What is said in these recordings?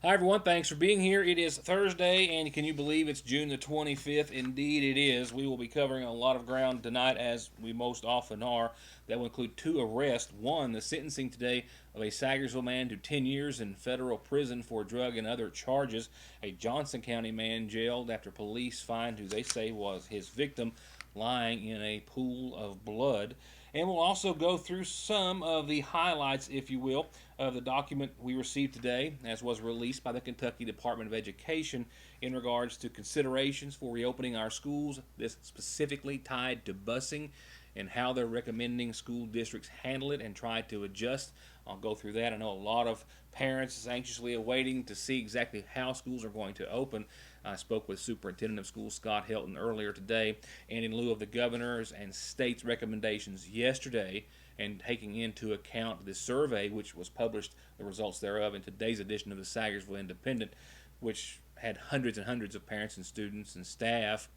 Hi, everyone. Thanks for being here. It is Thursday, and can you believe it's June the 25th? Indeed, it is. We will be covering a lot of ground tonight, as we most often are. That will include two arrests. One, the sentencing today of a Sagersville man to 10 years in federal prison for drug and other charges. A Johnson County man jailed after police find who they say was his victim lying in a pool of blood. And we'll also go through some of the highlights, if you will, of the document we received today, as was released by the Kentucky Department of Education in regards to considerations for reopening our schools, this specifically tied to busing and how they're recommending school districts handle it and try to adjust. I'll go through that. I know a lot of parents are anxiously awaiting to see exactly how schools are going to open. I spoke with Superintendent of Schools Scott Helton earlier today, and in lieu of the governor's and state's recommendations yesterday, and taking into account the survey which was published, the results thereof, in today's edition of the Sagersville Independent, which had hundreds and hundreds of parents and students and staff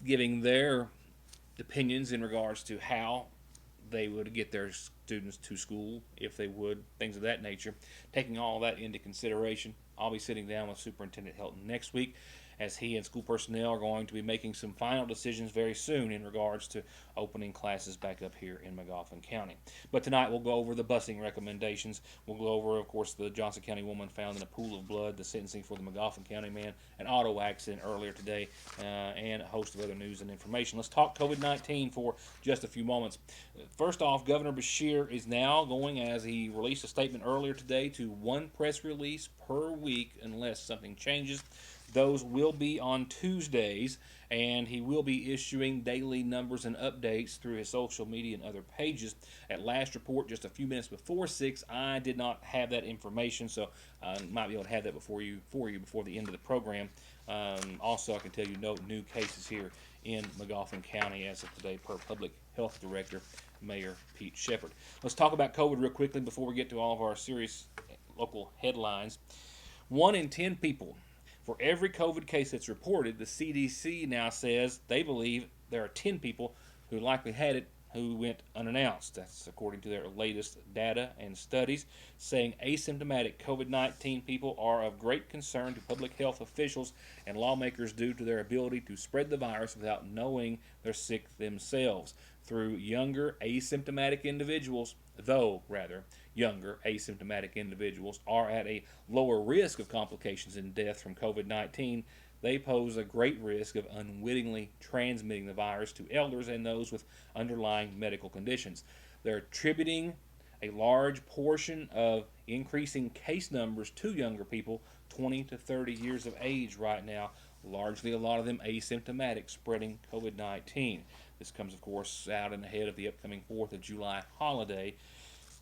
giving their opinions in regards to how they would get their students to school, if they would, things of that nature. Taking all that into consideration, I'll be sitting down with Superintendent Helton next week, as he and school personnel are going to be making some final decisions very soon in regards to opening classes back up here in Magoffin County. But tonight we'll go over the busing recommendations. We'll go over, of course, the Johnson County woman found in a pool of blood, the sentencing for the Magoffin County man, an auto accident earlier today, and a host of other news and information. Let's talk COVID-19 for just a few moments. First off, Governor Beshear is now going, as he released a statement earlier today, to one press release per week unless something changes. Those will be on Tuesdays, and he will be issuing daily numbers and updates through his social media and other pages. At last report, just a few minutes before 6, I did not have that information, so I might be able to have that before the end of the program. Also, I can tell you no new cases here in Magoffin County as of today, per Public Health Director Mayor Pete Shepard. Let's talk about COVID real quickly before we get to all of our serious local headlines. 1 in 10 people. For every COVID case that's reported, the CDC now says they believe there are 10 people who likely had it who went unannounced. That's according to their latest data and studies, saying asymptomatic COVID-19 people are of great concern to public health officials and lawmakers due to their ability to spread the virus without knowing they're sick themselves. Through younger asymptomatic individuals, younger asymptomatic individuals are at a lower risk of complications and death from COVID-19, they pose a great risk of unwittingly transmitting the virus to elders and those with underlying medical conditions. They're attributing a large portion of increasing case numbers to younger people 20 to 30 years of age right now, largely a lot of them asymptomatic, spreading COVID-19. This comes, of course, out and ahead of the upcoming 4th of July holiday,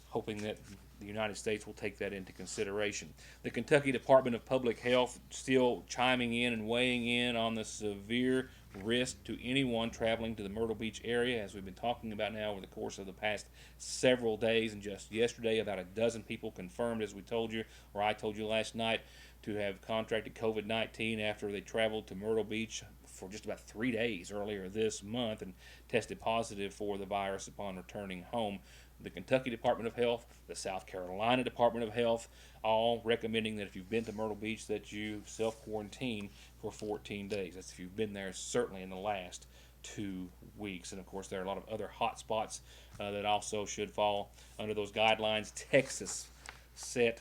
hoping that the United States will take that into consideration. The Kentucky Department of Public Health still chiming in and weighing in on the severe risk to anyone traveling to the Myrtle Beach area, as we've been talking about now over the course of the past several days. And just yesterday, about a dozen people confirmed, as we told you, or I told you last night, to have contracted COVID-19 after they traveled to Myrtle Beach for just about 3 days earlier this month and tested positive for the virus upon returning home. The Kentucky Department of Health, the South Carolina Department of Health, all recommending that if you've been to Myrtle Beach that you self-quarantine for 14 days. That's if you've been there certainly in the last 2 weeks. And of course there are a lot of other hot spots that also should fall under those guidelines. Texas set,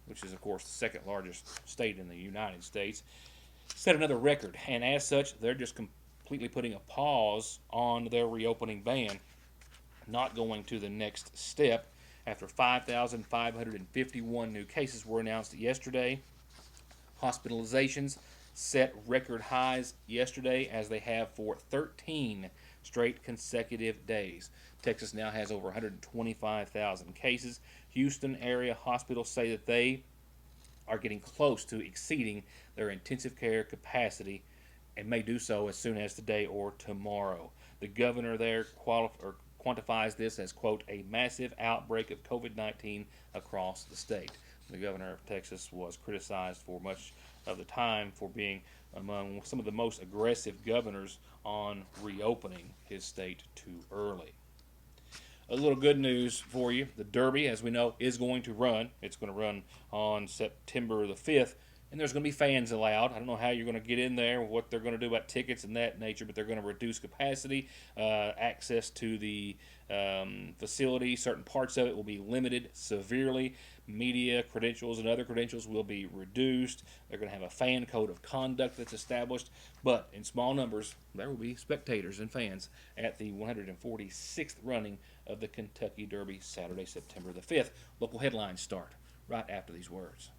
which is of course the second largest state in the United States, set another record, and as such they're just completely putting a pause on their reopening ban, not going to the next step after 5,551 new cases were announced yesterday. Hospitalizations set record highs yesterday, as they have for 13 straight consecutive days. Texas now has over 125,000 cases. Houston area hospitals say that they are getting close to exceeding their intensive care capacity and may do so as soon as today or tomorrow. The governor there quantifies this as, quote, a massive outbreak of COVID-19 across the state. The governor of Texas was criticized for much of the time for being among some of the most aggressive governors on reopening his state too early. a little good news for you. The Derby, as we know, is going to run. It's going to run on September the 5th. And there's going to be fans allowed. I don't know how you're going to get in there, what they're going to do about tickets and that nature, but they're going to reduce capacity. Access to the facility, certain parts of it will be limited severely. Media credentials and other credentials will be reduced. They're going to have a fan code of conduct that's established. But in small numbers, there will be spectators and fans at the 146th running of the Kentucky Derby, Saturday, September the 5th. Local headlines start right after these words.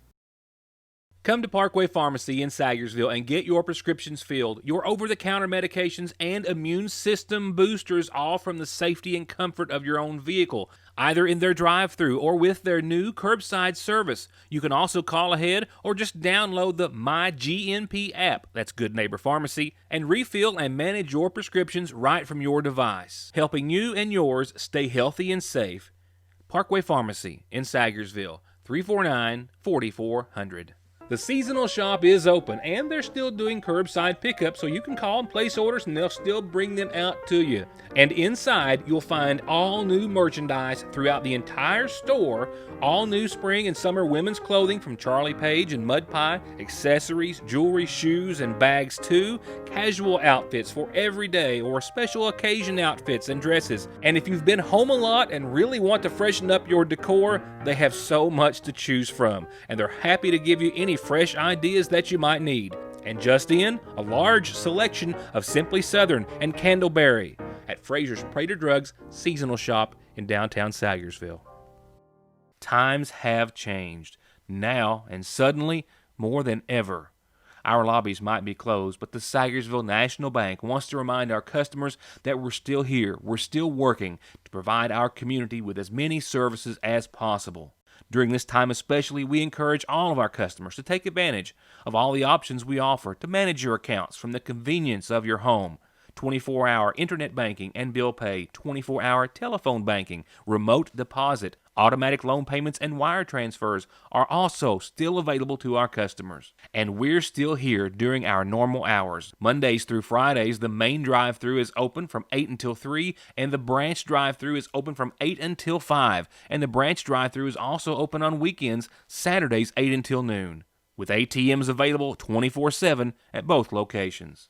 Come to Parkway Pharmacy in Sagersville and get your prescriptions filled, your over-the-counter medications, and immune system boosters, all from the safety and comfort of your own vehicle, either in their drive-thru or with their new curbside service. You can also call ahead or just download the MyGNP app, that's Good Neighbor Pharmacy, and refill and manage your prescriptions right from your device, helping you and yours stay healthy and safe. Parkway Pharmacy in Sagersville, 349-4400. The seasonal shop is open, and they're still doing curbside pickup, so you can call and place orders, and they'll still bring them out to you. And inside, you'll find all new merchandise throughout the entire store, all new spring and summer women's clothing from Charlie Page and Mud Pie, accessories, jewelry, shoes, and bags too, casual outfits for everyday or special occasion outfits and dresses. And if you've been home a lot and really want to freshen up your decor, they have so much to choose from, and they're happy to give you any fresh ideas that you might need. And just in, a large selection of Simply Southern and Candleberry at Fraser's Prater Drugs seasonal shop in downtown Sagersville. Times have changed, now and suddenly more than ever. Our lobbies might be closed, but the Sagersville National Bank wants to remind our customers that we're still here, we're still working to provide our community with as many services as possible. During this time especially, we encourage all of our customers to take advantage of all the options we offer to manage your accounts from the convenience of your home. 24-hour internet banking and bill pay, 24-hour telephone banking, remote deposit, automatic loan payments, and wire transfers are also still available to our customers. And we're still here during our normal hours. Mondays through Fridays, the main drive-thru is open from 8 until 3, and the branch drive-thru is open from 8 until 5. And the branch drive-thru is also open on weekends, Saturdays 8 until noon, with ATMs available 24/7 at both locations.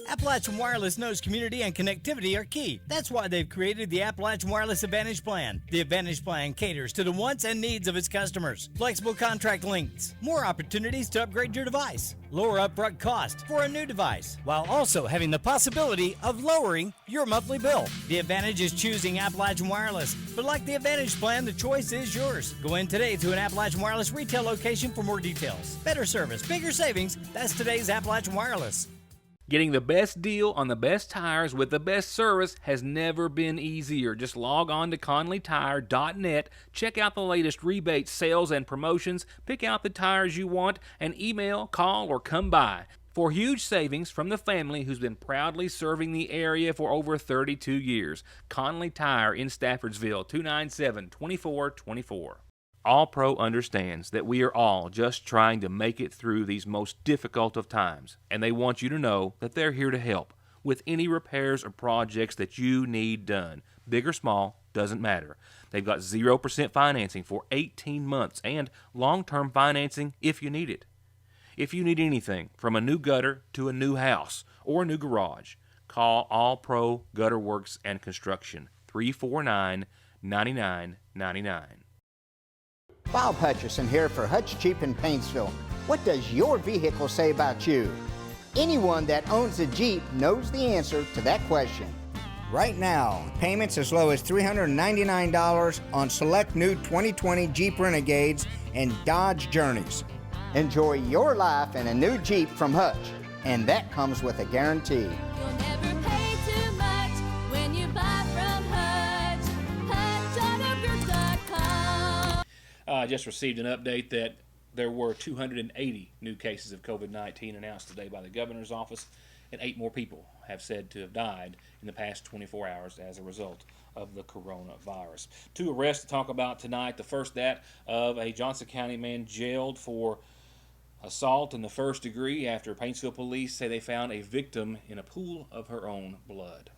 Appalachian Wireless knows community and connectivity are key. That's why they've created the Appalachian Wireless Advantage Plan. The Advantage Plan caters to the wants and needs of its customers. Flexible contract lengths, more opportunities to upgrade your device, lower upfront cost for a new device, while also having the possibility of lowering your monthly bill. The advantage is choosing Appalachian Wireless. But like the Advantage Plan, the choice is yours. Go in today to an Appalachian Wireless retail location for more details. Better service, bigger savings. That's today's Appalachian Wireless. Getting the best deal on the best tires with the best service has never been easier. Just log on to conleytire.net, check out the latest rebates, sales, and promotions, pick out the tires you want, and email, call, or come by for huge savings from the family who's been proudly serving the area for over 32 years. Conley Tire in Staffordsville, 297-2424. All Pro understands that we are all just trying to make it through these most difficult of times, and they want you to know that they're here to help with any repairs or projects that you need done. Big or small, doesn't matter. They've got 0% financing for 18 months and long-term financing if you need it. If you need anything from a new gutter to a new house or a new garage, call All Pro Gutter Works and Construction, 349-9999. Bob Hutcherson here for Hutch Cheap in Paintsville. What does your vehicle say about you? Anyone that owns a Jeep knows the answer to that question. Right now, payments as low as $399 on select new 2020 Jeep Renegades and Dodge Journeys. Enjoy your life in a new Jeep from Hutch, and that comes with a guarantee. You'll never pay too much when you buy from Hutch. HutchAutoGroup.com. I just received an update that there were 280 new cases of COVID-19 announced today by the governor's office, and 8 more people have said to have died in the past 24 hours as a result of the coronavirus. 2 arrests to talk about tonight. The first, that of a Johnson County man jailed for assault in the first degree after Paintsville police say they found a victim in a pool of her own blood.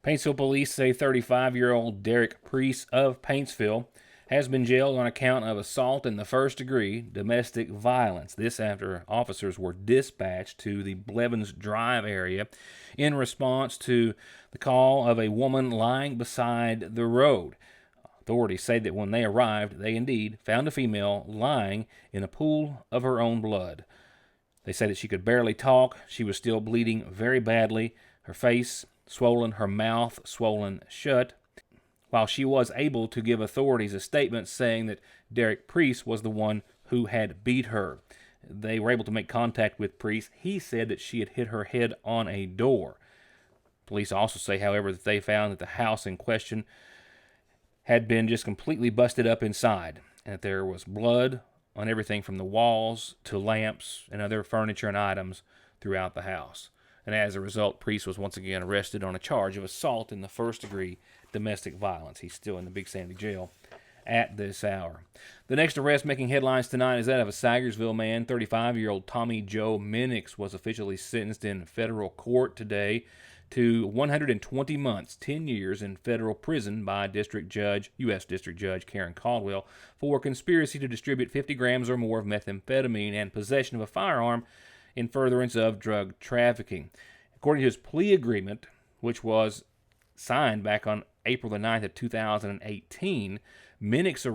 Paintsville police say 35-year-old Derek Priest of Paintsville has been jailed on account of assault in the first degree, domestic violence. This after officers were dispatched to the Blevins Drive area in response to the call of a woman lying beside the road. Authorities say that when they arrived, they indeed found a female lying in a pool of her own blood. They say that she could barely talk. She was still bleeding very badly. Her face swollen, her mouth swollen shut. While she was able to give authorities a statement saying that Derek Priest was the one who had beat her. They were able to make contact with Priest. He said that she had hit her head on a door. Police also say, however, that they found that the house in question had been just completely busted up inside, and that there was blood on everything from the walls to lamps and other furniture and items throughout the house. And as a result, Priest was once again arrested on a charge of assault in the first degree domestic violence. He's still in the Big Sandy jail at this hour. The next arrest making headlines tonight is that of a Sagersville man. 35-year-old Tommy Joe Minix was officially sentenced in federal court today to 120 months, 10 years in federal prison by U.S. District Judge Karen Caldwell for conspiracy to distribute 50 grams or more of methamphetamine and possession of a firearm in furtherance of drug trafficking. According to his plea agreement, which was signed back on April the 9th of 2018, Minix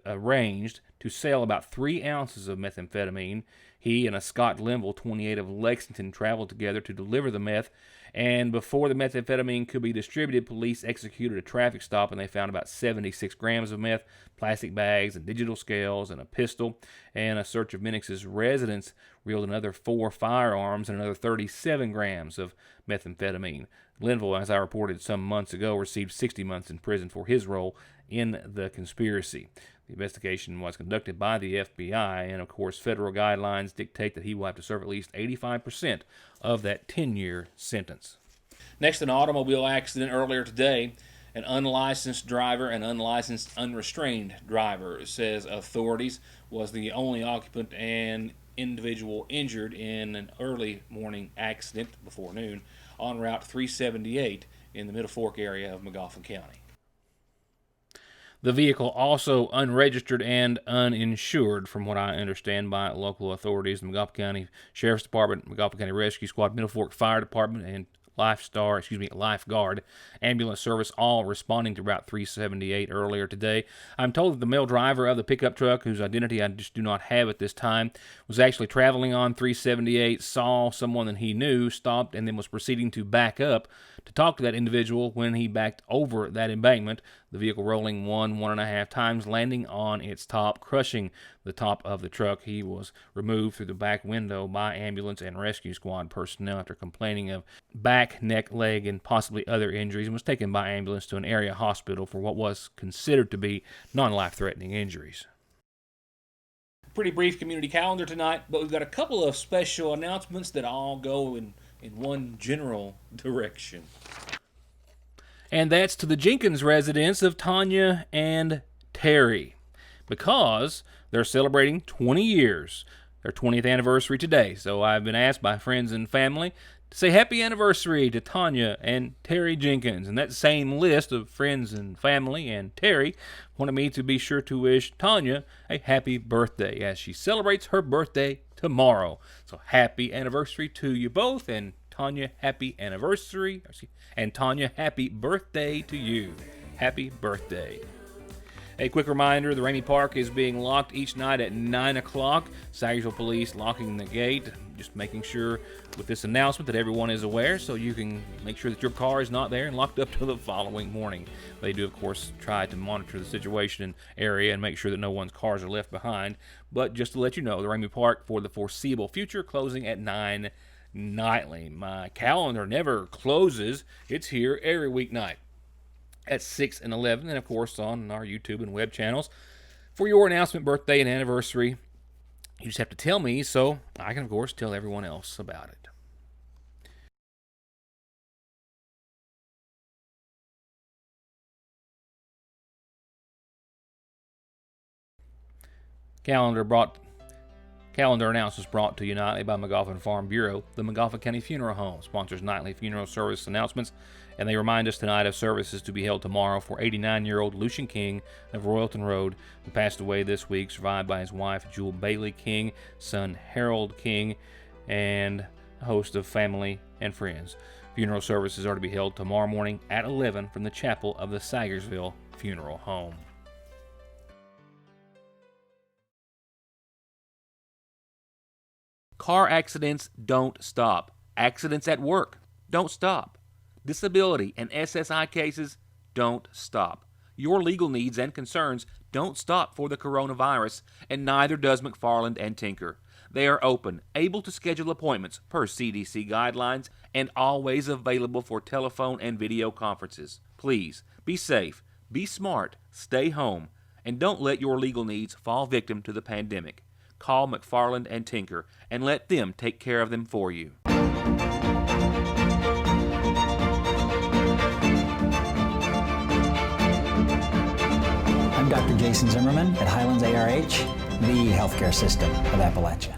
arranged to sell about 3 ounces of methamphetamine. He and a Scott Linville, 28 of Lexington, traveled together to deliver the meth, and before the methamphetamine could be distributed, police executed a traffic stop, and they found about 76 grams of meth, plastic bags, and digital scales, and a pistol. And a search of Minix's residence revealed another 4 firearms and another 37 grams of methamphetamine. Linville, as I reported some months ago, received 60 months in prison for his role in the conspiracy. The investigation was conducted by the FBI, and of course, federal guidelines dictate that he will have to serve at least 85% of that 10-year sentence. Next, an automobile accident earlier today. An unlicensed driver, an unlicensed unrestrained driver, says authorities, was the only occupant and individual injured in an early morning accident before noon on Route 378 in the Middle Fork area of Magoffin County. The vehicle also unregistered and uninsured, from what I understand, by local authorities, the Magoffin County Sheriff's Department, Magoffin County Rescue Squad, Middle Fork Fire Department, and Lifeguard ambulance service, all responding to Route 378 earlier today. I'm told that the male driver of the pickup truck, whose identity I just do not have at this time, was actually traveling on 378, saw someone that he knew, stopped, and then was proceeding to back up to talk to that individual when he backed over that embankment, the vehicle rolling 1.5 times, landing on its top, crushing the top of the truck. He was removed through the back window by ambulance and rescue squad personnel after complaining of back, neck, leg, and possibly other injuries, and was taken by ambulance to an area hospital for what was considered to be non-life-threatening injuries. Pretty brief community calendar tonight, but we've got a couple of special announcements that all go in one general direction. And that's to the Jenkins residents of TONYA and Terry, because they're celebrating 20 years, their 20th anniversary today. So I've been asked by friends and family to say happy anniversary to TONYA and Terry Jenkins. And that same list of friends and family and Terry wanted me to be sure to wish TONYA a happy birthday as she celebrates her birthday tomorrow. So happy anniversary to you both, and TONYA, happy anniversary, and TONYA, happy birthday to you. Happy birthday. A quick reminder, the Ramey Park is being locked each night at 9 o'clock. Sagersville Police locking the gate. Just making sure with this announcement that everyone is aware so you can make sure that your car is not there and locked up till the following morning. They do, of course, try to monitor the situation and area and make sure that no one's cars are left behind. But just to let you know, the Ramey Park for the foreseeable future closing at 9 nightly. My calendar never closes. It's here every weeknight at 6 and 11, and of course on our YouTube and web channels. For your announcement, birthday, and anniversary, you just have to tell me so I can, of course, tell everyone else about it. Calendar brought Calendar announcements brought to you nightly by McGoffin Farm Bureau. The McGoffin County Funeral Home sponsors nightly funeral service announcements, and they remind us tonight of services to be held tomorrow for 89-year-old Lucian King of Royalton Road, who passed away this week, survived by his wife Jewel Bailey King, son Harold King, and a host of family and friends. Funeral services are to be held tomorrow morning at 11 from the chapel of the Sagersville Funeral Home. Car accidents don't stop. Accidents at work don't stop. Disability and SSI cases don't stop. Your legal needs and concerns don't stop for the coronavirus, and neither does McFarland and Tinker. They are open, able to schedule appointments per CDC guidelines, and always available for telephone and video conferences. Please, be safe, be smart, stay home, and don't let your legal needs fall victim to the pandemic. Call McFarland and Tinker and let them take care of them for you. I'm Dr. Jason Zimmerman at Highlands ARH, the healthcare system of Appalachia.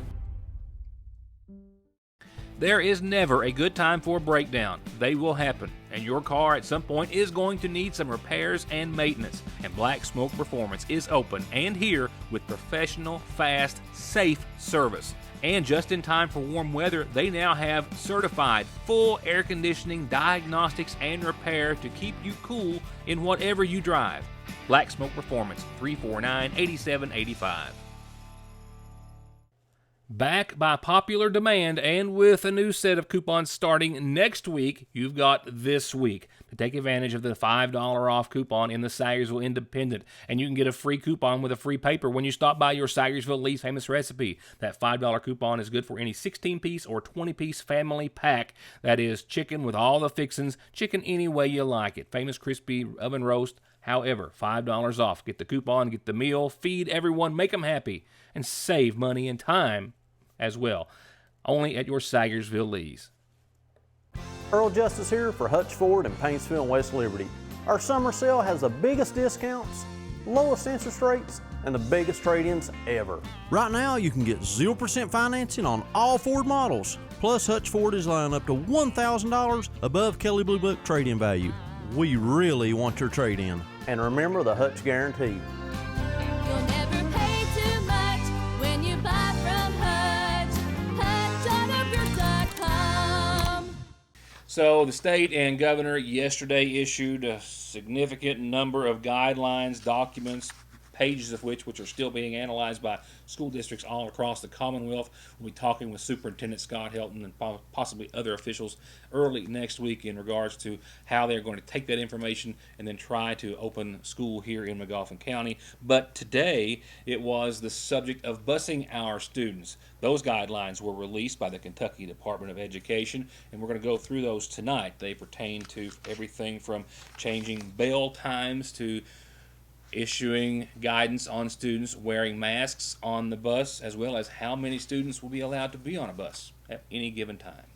There is never a good time for a breakdown. They will happen, and your car at some point is going to need some repairs and maintenance. And Black Smoke Performance is open and here with professional, fast, safe service. And just in time for warm weather, they now have certified full air conditioning, diagnostics, and repair to keep you cool in whatever you drive. Black Smoke Performance, 349-8785. Back by popular demand, and with a new set of coupons starting next week, you've got this week to take advantage of the $5 off coupon in the Sagersville Independent. And you can get a free coupon with a free paper when you stop by your Sagersville Lee's Famous Recipe. That $5 coupon is good for any 16-piece or 20-piece family pack. That is chicken with all the fixins, chicken any way you like it. Famous crispy oven roast. However, $5 off. Get the coupon, get the meal, feed everyone, make them happy, and save money and time as well. Only at your Sagersville Lee's. Earl Justice here for Hutch Ford in Paintsville and West Liberty. Our summer sale has the biggest discounts, lowest interest rates, and the biggest trade-ins ever. Right now, you can get 0% financing on all Ford models. Plus, Hutch Ford is lining up to $1,000 above Kelley Blue Book trade-in value. We really want your trade-in. And remember the Hutch Guarantee. You'll never pay too much when you buy from Hutch. HutchAutoGroup.com. So the state and governor yesterday issued a significant number of guidelines, documents, pages of which are still being analyzed by school districts all across the Commonwealth. We'll be talking with Superintendent Scott Helton and possibly other officials early next week in regards to how they're going to take that information and then try to open school here in McGoffin County. But today it was the subject of busing our students. Those guidelines were released by the Kentucky Department of Education, and we're going to go through those tonight. They pertain to everything from changing bail times to issuing guidance on students wearing masks on the bus, as well as how many students will be allowed to be on a bus at any given time.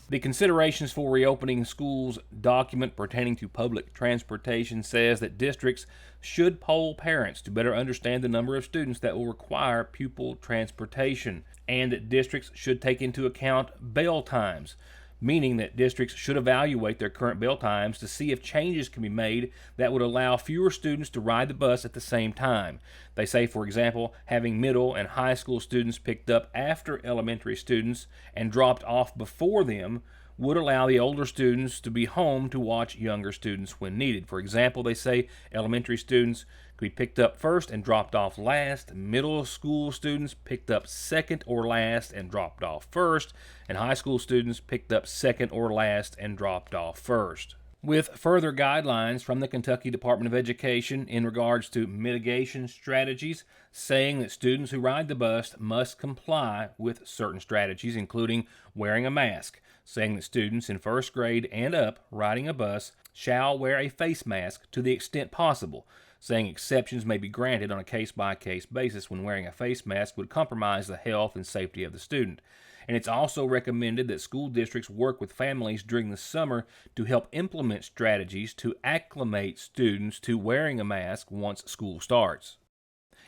The Considerations for Reopening Schools document pertaining to public transportation says that districts should poll parents to better understand the number of students that will require pupil transportation, and that districts should take into account bail times, meaning that districts should evaluate their current bail times to see if changes can be made that would allow fewer students to ride the bus at the same time. They say, for example, having middle and high school students picked up after elementary students and dropped off before them would allow the older students to be home to watch younger students when needed. For example, they say elementary students could be picked up first and dropped off last, middle school students picked up second or last and dropped off first, and high school students picked up second or last and dropped off first. With further guidelines from the Kentucky Department of Education in regards to mitigation strategies, saying that students who ride the bus must comply with certain strategies, including wearing a mask, saying that students in first grade and up riding a bus shall wear a face mask to the extent possible, saying exceptions may be granted on a case-by-case basis when wearing a face mask would compromise the health and safety of the student. And it's also recommended that school districts work with families during the summer to help implement strategies to acclimate students to wearing a mask once school starts.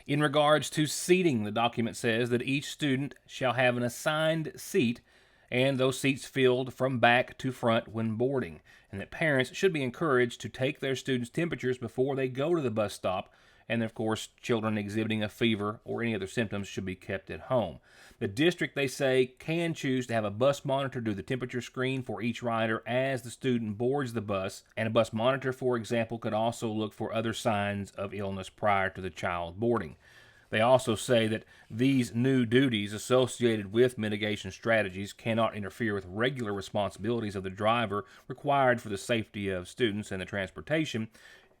In regards to seating, the document says that each student shall have an assigned seat and those seats filled from back to front when boarding, and that parents should be encouraged to take their students' temperatures before they go to the bus stop, and of course, children exhibiting a fever or any other symptoms should be kept at home. The district, they say, can choose to have a bus monitor do the temperature screen for each rider as the student boards the bus, and a bus monitor, for example, could also look for other signs of illness prior to the child boarding. They also say that these new duties associated with mitigation strategies cannot interfere with regular responsibilities of the driver required for the safety of students and the transportation,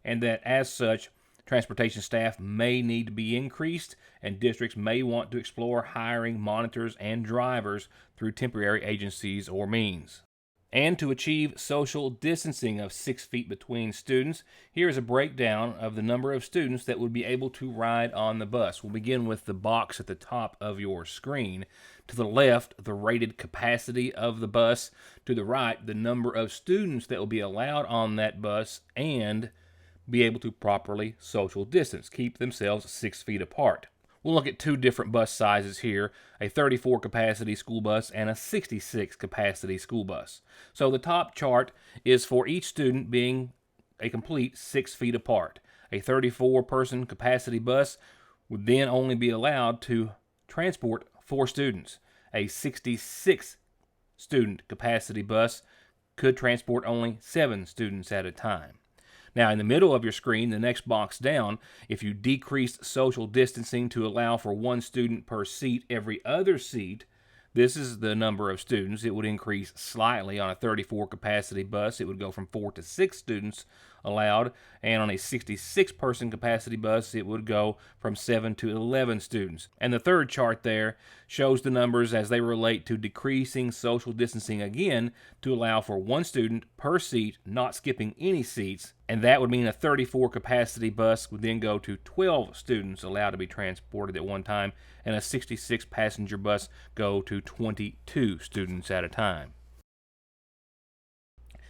and that as such, transportation staff may need to be increased, and districts may want to explore hiring monitors and drivers through temporary agencies or means. And to achieve social distancing of 6 feet between students, here is a breakdown of the number of students that would be able to ride on the bus. We'll begin with the box at the top of your screen. To the left, the rated capacity of the bus. To the right, the number of students that will be allowed on that bus and be able to properly social distance, keep themselves 6 feet apart. We'll look at two different bus sizes here, a 34 capacity school bus and a 66 capacity school bus. So the top chart is for each student being a complete 6 feet apart. A 34 person capacity bus would then only be allowed to transport 4 students. A 66 student capacity bus could transport only 7 students at a time. Now, in the middle of your screen, the next box down, if you decreased social distancing to allow for 1 student per seat every other seat, this is the number of students. It would increase slightly. On a 34 capacity bus, it would go from 4 to 6 students allowed, and on a 66 person capacity bus, it would go from 7 to 11 students. And the third chart there shows the numbers as they relate to decreasing social distancing again to allow for 1 student per seat, not skipping any seats, and that would mean a 34 capacity bus would then go to 12 students allowed to be transported at one time, and a 66 passenger bus go to 22 students at a time.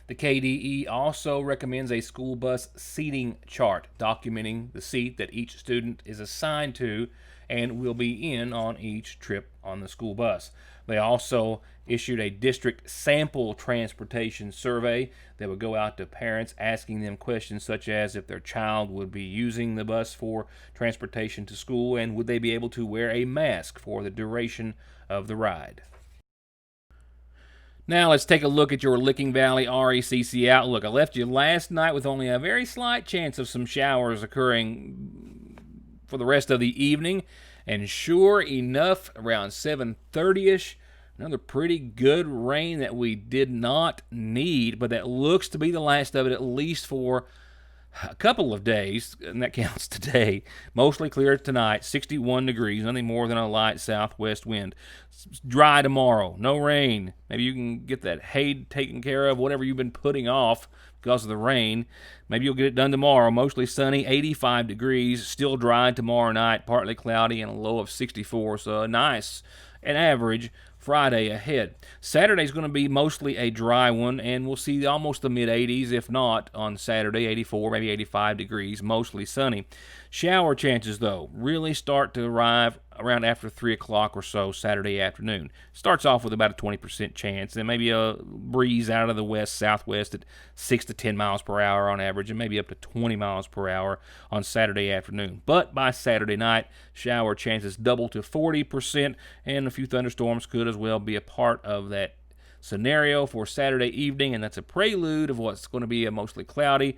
The KDE also recommends a school bus seating chart documenting the seat that each student is assigned to and will be in on each trip on the school bus. They also issued a district sample transportation survey that would go out to parents asking them questions such as if their child would be using the bus for transportation to school and would they be able to wear a mask for the duration of the ride. Now let's take a look at your Licking Valley RECC outlook. I left you last night with only a very slight chance of some showers occurring for the rest of the evening, and sure enough, around 7:30ish, another pretty good rain that we did not need, but that looks to be the last of it, at least for a couple of days, and that counts today. Mostly clear tonight, 61 degrees, nothing more than a light southwest wind. It's dry tomorrow, no rain. Maybe you can get that hay taken care of, whatever you've been putting off because of the rain. Maybe you'll get it done tomorrow. Mostly sunny, 85 degrees, still dry tomorrow night, partly cloudy, and a low of 64, so nice and average Friday ahead. Saturday's going to be mostly a dry one, and we'll see almost the mid-80s, if not on Saturday, 84, maybe 85 degrees, mostly sunny. Shower chances, though, really start to arrive around after 3 o'clock or so Saturday afternoon. Starts off with about a 20% chance, and maybe a breeze out of the west-southwest at 6 to 10 miles per hour on average, and maybe up to 20 miles per hour on Saturday afternoon. But by Saturday night, shower chances double to 40%, and a few thunderstorms could as well be a part of that scenario for Saturday evening, and that's a prelude of what's going to be a mostly cloudy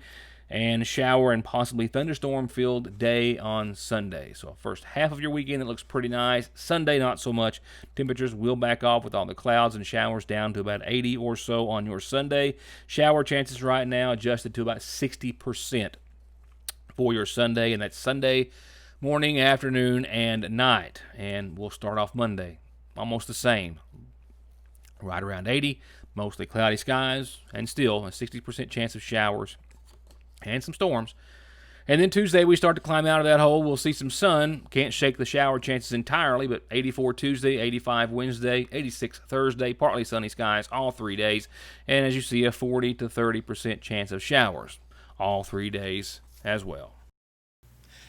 and shower and possibly thunderstorm-filled day on Sunday. So first half of your weekend, it looks pretty nice. Sunday, not so much. Temperatures will back off with all the clouds and showers down to about 80 or so on your Sunday. Shower chances right now adjusted to about 60% for your Sunday, and that's Sunday morning, afternoon, and night. And we'll start off Monday almost the same. Right around 80, mostly cloudy skies, and still a 60% chance of showers and some storms. And then Tuesday, we start to climb out of that hole. We'll see some sun. Can't shake the shower chances entirely, but 84 Tuesday, 85 Wednesday, 86 Thursday, partly sunny skies all 3 days. And as you see, a 40 to 30% chance of showers all 3 days as well.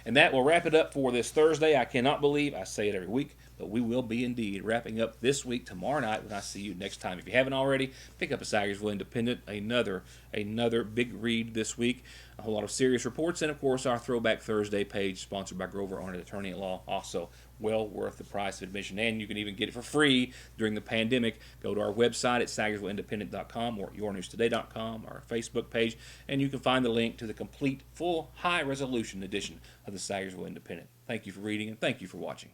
And that will wrap it up for this Thursday. I cannot believe I say it every week, but we will be indeed wrapping up this week tomorrow night when I see you next time. If you haven't already, pick up a Sagersville Independent, another big read this week. A whole lot of serious reports, and of course our Throwback Thursday page, sponsored by Grover Arnott Attorney-at-Law, also well worth the price of admission, and you can even get it for free during the pandemic. Go to our website at SagersvilleIndependent.com or YourNewsToday.com, our Facebook page, and you can find the link to the complete, full, high-resolution edition of the Sagersville Independent. Thank you for reading, and thank you for watching.